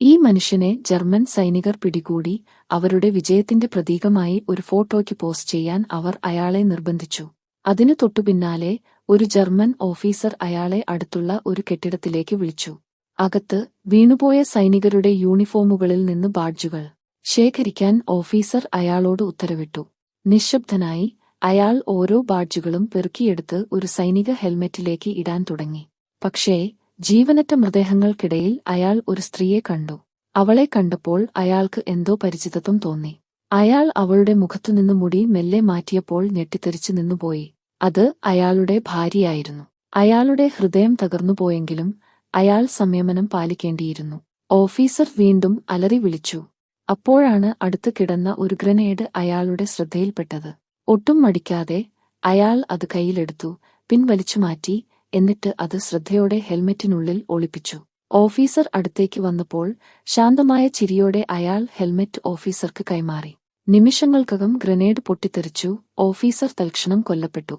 ഈ മനുഷ്യനെ ജർമ്മൻ സൈനികർ പിടികൂടി അവരുടെ വിജയത്തിന്റെ പ്രതീകമായി ഒരു ഫോട്ടോയ്ക്ക് പോസ്റ്റ് ചെയ്യാൻ അവർ അയാളെ നിർബന്ധിച്ചു. അതിനു തൊട്ടുപിന്നാലെ ഒരു ജർമ്മൻ ഓഫീസർ അയാളെ അടുത്തുള്ള ഒരു കെട്ടിടത്തിലേക്ക് വിളിച്ചു. അകത്ത് വീണുപോയ സൈനികരുടെ യൂണിഫോമുകളിൽ നിന്ന് ബാഡ്ജുകൾ ശേഖരിക്കാൻ ഓഫീസർ അയാളോട് ഉത്തരവിട്ടു. നിശ്ശബ്ദനായി അയാൾ ഓരോ ബാഡ്ജുകളും പെറുക്കിയെടുത്ത് ഒരു സൈനിക ഹെൽമെറ്റിലേക്ക് ഇടാൻ തുടങ്ങി. പക്ഷേ ജീവനറ്റ മൃതദേഹങ്ങൾക്കിടയിൽ അയാൾ ഒരു സ്ത്രീയെ കണ്ടു. അവളെ കണ്ടപ്പോൾ അയാൾക്ക് എന്തോ പരിചിതത്വം തോന്നി. അയാൾ അവളുടെ മുഖത്തുനിന്ന് മുടി മെല്ലെ മാറ്റിയപ്പോൾ ഞെട്ടിത്തെറിച്ചു നിന്നുപോയി. അത് അയാളുടെ ഭാര്യയായിരുന്നു. അയാളുടെ ഹൃദയം തകർന്നുപോയെങ്കിലും അയാൾ സംയമനം പാലിക്കേണ്ടിയിരുന്നു. ഓഫീസർ വീണ്ടും അലറി വിളിച്ചു. അപ്പോഴാണ് അടുത്ത് കിടന്ന ഒരു ഗ്രനേഡ് അയാളുടെ ശ്രദ്ധയിൽപ്പെട്ടത്. ഒട്ടും മടിക്കാതെ അയാൾ അത് കയ്യിലെടുത്തു, പിൻവലിച്ചു മാറ്റി, എന്നിട്ട് അത് ശ്രദ്ധയോടെ ഹെൽമെറ്റിനുള്ളിൽ ഒളിപ്പിച്ചു. ഓഫീസർ അടുത്തേക്ക് വന്നപ്പോൾ ശാന്തമായ ചിരിയോടെ അയാൾ ഹെൽമെറ്റ് ഓഫീസർക്ക് കൈമാറി. നിമിഷങ്ങൾക്കകം ഗ്രനേഡ് പൊട്ടിത്തെറിച്ചു. ഓഫീസർ തൽക്ഷണം കൊല്ലപ്പെട്ടു.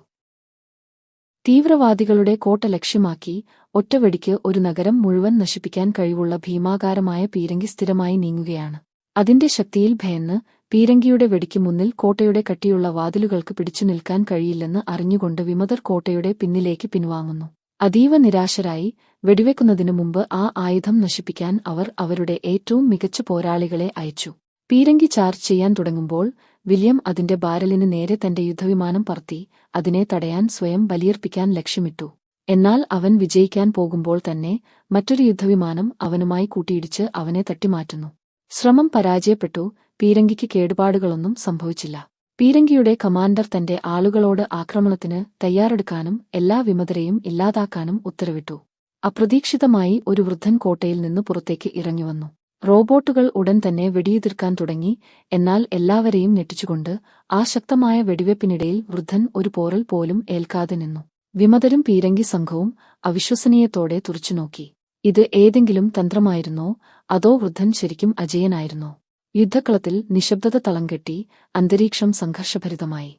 തീവ്രവാദികളുടെ കോട്ട ലക്ഷ്യമാക്കി ഒറ്റവെടിക്ക് ഒരു നഗരം മുഴുവൻ നശിപ്പിക്കാൻ കഴിവുള്ള ഭീമാകാരമായ പീരങ്കി സ്ഥിരമായി നീങ്ങുകയാണ്. അതിന്റെ ശക്തിയിൽ ഭയന്ന് പീരങ്കിയുടെ വെടിക്ക് മുന്നിൽ കോട്ടയുടെ കട്ടിയുള്ള വാതിലുകൾക്ക് പിടിച്ചു നിൽക്കാൻ കഴിയില്ലെന്ന് അറിഞ്ഞുകൊണ്ട് വിമതർ കോട്ടയുടെ പിന്നിലേക്ക് പിൻവാങ്ങുന്നു. അതീവ നിരാശരായി വെടിവെക്കുന്നതിനു മുമ്പ് ആ ആയുധം നശിപ്പിക്കാൻ അവർ അവരുടെ ഏറ്റവും മികച്ച പോരാളികളെ അയച്ചു. പീരങ്കി ചാർജ് ചെയ്യാൻ തുടങ്ങുമ്പോൾ വില്യം അതിന്റെ ബാരലിന് നേരെ തന്റെ യുദ്ധവിമാനം പറത്തി അതിനെ തടയാൻ സ്വയം ബലിയർപ്പിക്കാൻ ലക്ഷ്യമിട്ടു. എന്നാൽ അവൻ വിജയിക്കാൻ പോകുമ്പോൾ തന്നെ മറ്റൊരു യുദ്ധവിമാനം അവനുമായി കൂട്ടിയിടിച്ച് അവനെ തട്ടിമാറ്റുന്നു. ശ്രമം പരാജയപ്പെട്ടു. പീരങ്കിക്ക് കേടുപാടുകളൊന്നും സംഭവിച്ചില്ല. പീരങ്കിയുടെ കമാൻഡർ തന്റെ ആളുകളോട് ആക്രമണത്തിന് തയ്യാറെടുക്കാനും എല്ലാ വിമതരെയും ഇല്ലാതാക്കാനും ഉത്തരവിട്ടു. അപ്രതീക്ഷിതമായി ഒരു വൃദ്ധൻ കോട്ടയിൽ നിന്ന് പുറത്തേക്ക് ഇറങ്ങിവന്നു. റോബോട്ടുകൾ ഉടൻ തന്നെ വെടിയുതിർക്കാൻ തുടങ്ങി. എന്നാൽ എല്ലാവരെയും ഞെട്ടിച്ചുകൊണ്ട് ആ ശക്തമായ വെടിവെപ്പിനിടയിൽ വൃദ്ധൻ ഒരു പോറൽ പോലും ഏൽക്കാതെ നിന്നു. വിമതരും പീരങ്കി സംഘവും അവിശ്വസനീയത്തോടെ തുറിച്ചുനോക്കി. ഇത് ഏതെങ്കിലും തന്ത്രമായിരുന്നോ അതോ വൃദ്ധൻ ശരിക്കും അജേയനായിരുന്നോ? യുദ്ധക്കളത്തിൽ നിശബ്ദത തളം കെട്ടി. അന്തരീക്ഷം സംഘർഷഭരിതമായി.